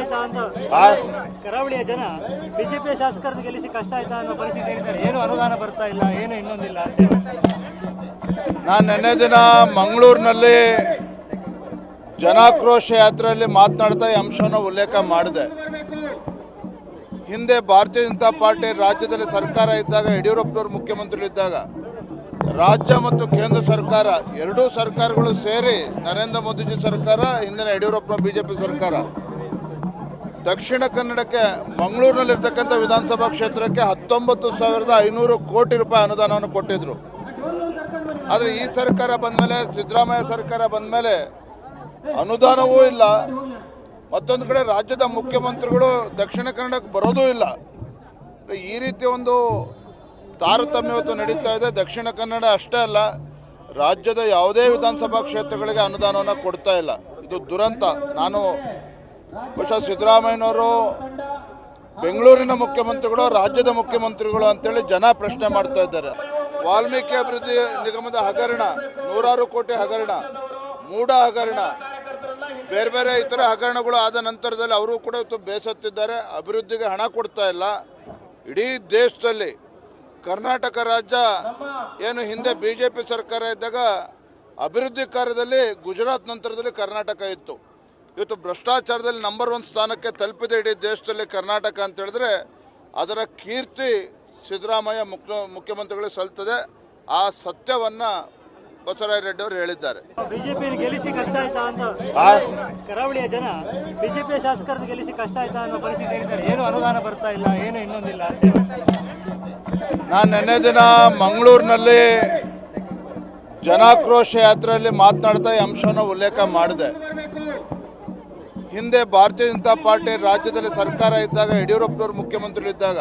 ಆಯ್ತಾ ಅಂತ ಕರಾವಳಿಯ ಜನ ಬಿಜೆಪಿ ಶಾಸಕರನ್ನು ಗೆಲ್ಲಿಸಿ ಕಷ್ಟ ಆಯ್ತಾ ಅನ್ನೋ ಪರಿಸ್ಥಿತಿ ಹೇಳಿದ್ದಾರೆ. ಏನು ಅನುದಾನ ಬರ್ತಾ ಇಲ್ಲ, ಏನು ಇನ್ನೊಂದಿಲ್ಲ ಅಂತ. ನಾನು ನಿನ್ನೆ ದಿನ ಮಂಗಳೂರಿನಲ್ಲಿ ಜನಾಕ್ರೋಶ ಯಾತ್ರೆಯಲ್ಲಿ ಮಾತನಾಡ್ತಾ ಈ ಅಂಶವನ್ನು ಉಲ್ಲೇಖ ಮಾಡಿದೆ. ಹಿಂದೆ ಭಾರತೀಯ ಜನತಾ ಪಾರ್ಟಿ ರಾಜ್ಯದಲ್ಲಿ ಸರ್ಕಾರ ಇದ್ದಾಗ, ಯಡಿಯೂರಪ್ಪನವರು ಮುಖ್ಯಮಂತ್ರಿಗಳಿದ್ದಾಗ ರಾಜ್ಯ ಮತ್ತು ಕೇಂದ್ರ ಸರ್ಕಾರ ಎರಡೂ ಸರ್ಕಾರಗಳು ಸೇರಿ ನರೇಂದ್ರ ಮೋದಿಜಿ ಸರ್ಕಾರ, ಹಿಂದಿನ ಯಡಿಯೂರಪ್ಪ ಬಿಜೆಪಿ ಸರ್ಕಾರ ದಕ್ಷಿಣ ಕನ್ನಡಕ್ಕೆ ಮಂಗಳೂರಿನಲ್ಲಿರ್ತಕ್ಕಂಥ ವಿಧಾನಸಭಾ ಕ್ಷೇತ್ರಕ್ಕೆ 19,500 ಕೋಟಿ ರೂಪಾಯಿ ಅನುದಾನವನ್ನು ಕೊಟ್ಟಿದ್ರು. ಆದರೆ ಈ ಸರ್ಕಾರ ಬಂದಮೇಲೆ, ಸಿದ್ದರಾಮಯ್ಯ ಸರ್ಕಾರ ಬಂದಮೇಲೆ ಅನುದಾನವೂ ಇಲ್ಲ. ಮತ್ತೊಂದು ಕಡೆ ರಾಜ್ಯದ ಮುಖ್ಯಮಂತ್ರಿಗಳು ದಕ್ಷಿಣ ಕನ್ನಡಕ್ಕೆ ಬರೋದೂ ಇಲ್ಲ. ಈ ರೀತಿ ಒಂದು ತಾರತಮ್ಯ ಇವತ್ತು ನಡೀತಾ ಇದೆ. ದಕ್ಷಿಣ ಕನ್ನಡ ಅಷ್ಟೇ ಅಲ್ಲ, ರಾಜ್ಯದ ಯಾವುದೇ ವಿಧಾನಸಭಾ ಕ್ಷೇತ್ರಗಳಿಗೆ ಅನುದಾನವನ್ನು ಕೊಡ್ತಾ ಇಲ್ಲ. ಇದು ದುರಂತ. ನಾನು ಬಹುಶಃ ಸಿದ್ದರಾಮಯ್ಯನವರು ಬೆಂಗಳೂರಿನ ಮುಖ್ಯಮಂತ್ರಿಗಳು, ರಾಜ್ಯದ ಮುಖ್ಯಮಂತ್ರಿಗಳು ಅಂತೇಳಿ ಜನ ಪ್ರಶ್ನೆ ಮಾಡ್ತಾ ಇದ್ದಾರೆ. ವಾಲ್ಮೀಕಿ ಅಭಿವೃದ್ಧಿ ನಿಗಮದ ಹಗರಣ, 100 ಕೋಟಿ ಹಗರಣ, ಮೂಡ ಹಗರಣ, ಬೇರೆ ಬೇರೆ ಇತರ ಹಗರಣಗಳು ಆದ ನಂತರದಲ್ಲಿ ಅವರು ಕೂಡ ಇವತ್ತು ಬೇಸತ್ತಿದ್ದಾರೆ. ಅಭಿವೃದ್ಧಿಗೆ ಹಣ ಕೊಡ್ತಾ ಇಲ್ಲ. ಇಡೀ ದೇಶದಲ್ಲಿ ಕರ್ನಾಟಕ ರಾಜ್ಯ ಏನು ಹಿಂದೆ ಬಿಜೆಪಿ ಸರ್ಕಾರ ಇದ್ದಾಗ ಅಭಿವೃದ್ಧಿ ಕಾರ್ಯದಲ್ಲಿ ಗುಜರಾತ್ ನಂತರದಲ್ಲಿ ಕರ್ನಾಟಕ ಇತ್ತು. ಇವತ್ತು ಭ್ರಷ್ಟಾಚಾರದಲ್ಲಿ ನಂಬರ್ 1 ಸ್ಥಾನಕ್ಕೆ ತಲುಪಿದೆ ಇಡೀ ದೇಶದಲ್ಲಿ ಕರ್ನಾಟಕ ಅಂತ ಹೇಳಿದ್ರೆ ಅದರ ಕೀರ್ತಿ ಸಿದ್ದರಾಮಯ್ಯ ಮುಖ್ಯಮಂತ್ರಿಗಳು ಸಲ್ತದೆ. ಆ ಸತ್ಯವನ್ನ ಬಸವರಾಜ ರೆಡ್ಡಿ ಅವರು ಹೇಳಿದ್ದಾರೆ. ಬಿಜೆಪಿ ಗೆಲ್ಲಿಸಿ ಕಷ್ಟ ಆಯ್ತಾ ಅಂತ ಕರಾವಳಿಯ ಜನ ಬಿಜೆಪಿ ಶಾಸಕರನ್ನು ಗೆಲ್ಲಿಸಿ ಕಷ್ಟ ಆಯ್ತಾ ಅನ್ನೋ ಪರಿಸ್ಥಿತಿ ಹೇಳಿದ್ದಾರೆ. ಏನು ಅನುದಾನ ಬರ್ತಾ ಇಲ್ಲ, ಏನು ಇನ್ನೊಂದಿಲ್ಲ ಅಂತ. ನಾನು ನಿನ್ನೆ ದಿನ ಮಂಗಳೂರಿನಲ್ಲಿ ಜನಾಕ್ರೋಶ ಯಾತ್ರೆಯಲ್ಲಿ ಮಾತನಾಡ್ತಾ ಈ ಅಂಶವನ್ನು ಉಲ್ಲೇಖ ಮಾಡಿದೆ. ಹಿಂದೆ ಭಾರತೀಯ ಜನತಾ ಪಾರ್ಟಿ ರಾಜ್ಯದಲ್ಲಿ ಸರ್ಕಾರ ಇದ್ದಾಗ, ಯಡಿಯೂರಪ್ಪನವರು ಮುಖ್ಯಮಂತ್ರಿಗಳಿದ್ದಾಗ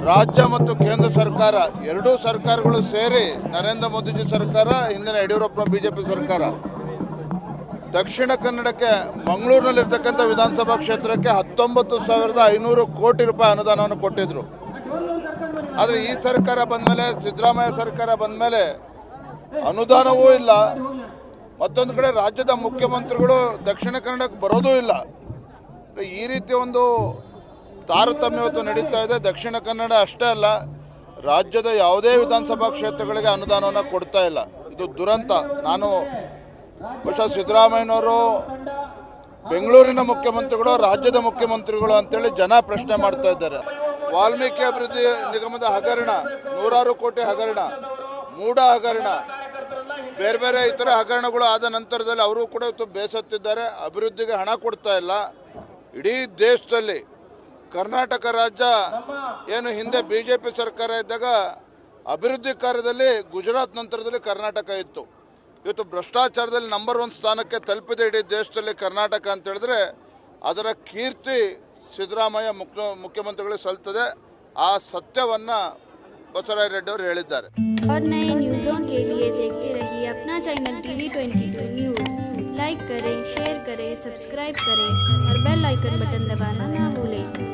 ರಾಜ್ಯ ಮತ್ತು ಕೇಂದ್ರ ಸರ್ಕಾರ ಎರಡೂ ಸರ್ಕಾರಗಳು ಸೇರಿ ನರೇಂದ್ರ ಮೋದಿಜಿ ಸರ್ಕಾರ, ಹಿಂದಿನ ಯಡಿಯೂರಪ್ಪ ಬಿಜೆಪಿ ಸರ್ಕಾರ ದಕ್ಷಿಣ ಕನ್ನಡಕ್ಕೆ ಮಂಗಳೂರಿನಲ್ಲಿರ್ತಕ್ಕಂಥ ವಿಧಾನಸಭಾ ಕ್ಷೇತ್ರಕ್ಕೆ 19,500 ಕೋಟಿ ರೂಪಾಯಿ ಅನುದಾನವನ್ನು ಕೊಟ್ಟಿದ್ರು. ಆದರೆ ಈ ಸರ್ಕಾರ ಬಂದಮೇಲೆ, ಸಿದ್ದರಾಮಯ್ಯ ಸರ್ಕಾರ ಬಂದಮೇಲೆ ಅನುದಾನವೂ ಇಲ್ಲ. ಮತ್ತೊಂದು ಕಡೆ ರಾಜ್ಯದ ಮುಖ್ಯಮಂತ್ರಿಗಳು ದಕ್ಷಿಣ ಕನ್ನಡಕ್ಕೆ ಬರೋದೂ ಇಲ್ಲ. ಈ ರೀತಿ ಒಂದು ತಾರತಮ್ಯ ಇವತ್ತು ನಡೀತಾ ಇದೆ. ದಕ್ಷಿಣ ಕನ್ನಡ ಅಷ್ಟೇ ಅಲ್ಲ, ರಾಜ್ಯದ ಯಾವುದೇ ವಿಧಾನಸಭಾ ಕ್ಷೇತ್ರಗಳಿಗೆ ಅನುದಾನವನ್ನು ಕೊಡ್ತಾ ಇಲ್ಲ. ಇದು ದುರಂತ. ನಾನು ಬಹುಶಃ ಸಿದ್ದರಾಮಯ್ಯನವರು ಬೆಂಗಳೂರಿನ ಮುಖ್ಯಮಂತ್ರಿಗಳು, ರಾಜ್ಯದ ಮುಖ್ಯಮಂತ್ರಿಗಳು ಅಂತೇಳಿ ಜನ ಪ್ರಶ್ನೆ ಮಾಡ್ತಾ ಇದ್ದಾರೆ. ವಾಲ್ಮೀಕಿ ಅಭಿವೃದ್ಧಿ ನಿಗಮದ ಹಗರಣ, 100 ಕೋಟಿ ಹಗರಣ, ಮೂಡ ಹಗರಣ, ಬೇರೆ ಬೇರೆ ಇತರ ಹಗರಣಗಳು ಆದ ನಂತರದಲ್ಲಿ ಅವರು ಕೂಡ ಇವತ್ತು ಬೇಸತ್ತಿದ್ದಾರೆ. ಅಭಿವೃದ್ಧಿಗೆ ಹಣ ಕೊಡ್ತಾ ಇಲ್ಲ. ಇಡೀ ದೇಶದಲ್ಲಿ ಕರ್ನಾಟಕ ರಾಜ್ಯ ಏನು ಹಿಂದೆ ಬಿಜೆಪಿ ಸರ್ಕಾರ ಇದ್ದಾಗ ಅಭಿವೃದ್ಧಿ ಕಾರ್ಯದಲ್ಲಿ ಗುಜರಾತ್ ನಂತರದಲ್ಲಿ ಕರ್ನಾಟಕ ಇತ್ತು. ಇವತ್ತು ಭ್ರಷ್ಟಾಚಾರದಲ್ಲಿ ನಂಬರ್ 1 ಸ್ಥಾನಕ್ಕೆ ತಲುಪಿದೆ ಇಡೀ ದೇಶದಲ್ಲಿ ಕರ್ನಾಟಕ ಅಂತ ಹೇಳಿದ್ರೆ ಅದರ ಕೀರ್ತಿ ಸಿದ್ದರಾಮಯ್ಯ ಮುಖ್ಯಮಂತ್ರಿಗಳು ಸಲ್ತದೆ. ಆ ಸತ್ಯವನ್ನ ಬಸವರಾಜ ರೆಡ್ಡಿ ಅವರು ಹೇಳಿದ್ದಾರೆ. और नए न्यूज़ों के लिए देखते रहिए अपना चैनल TV22 न्यूज़। लाइक करें, शेयर करें, सब्सक्राइब करें और बेल आइकन बटन दबाना ना भूलें।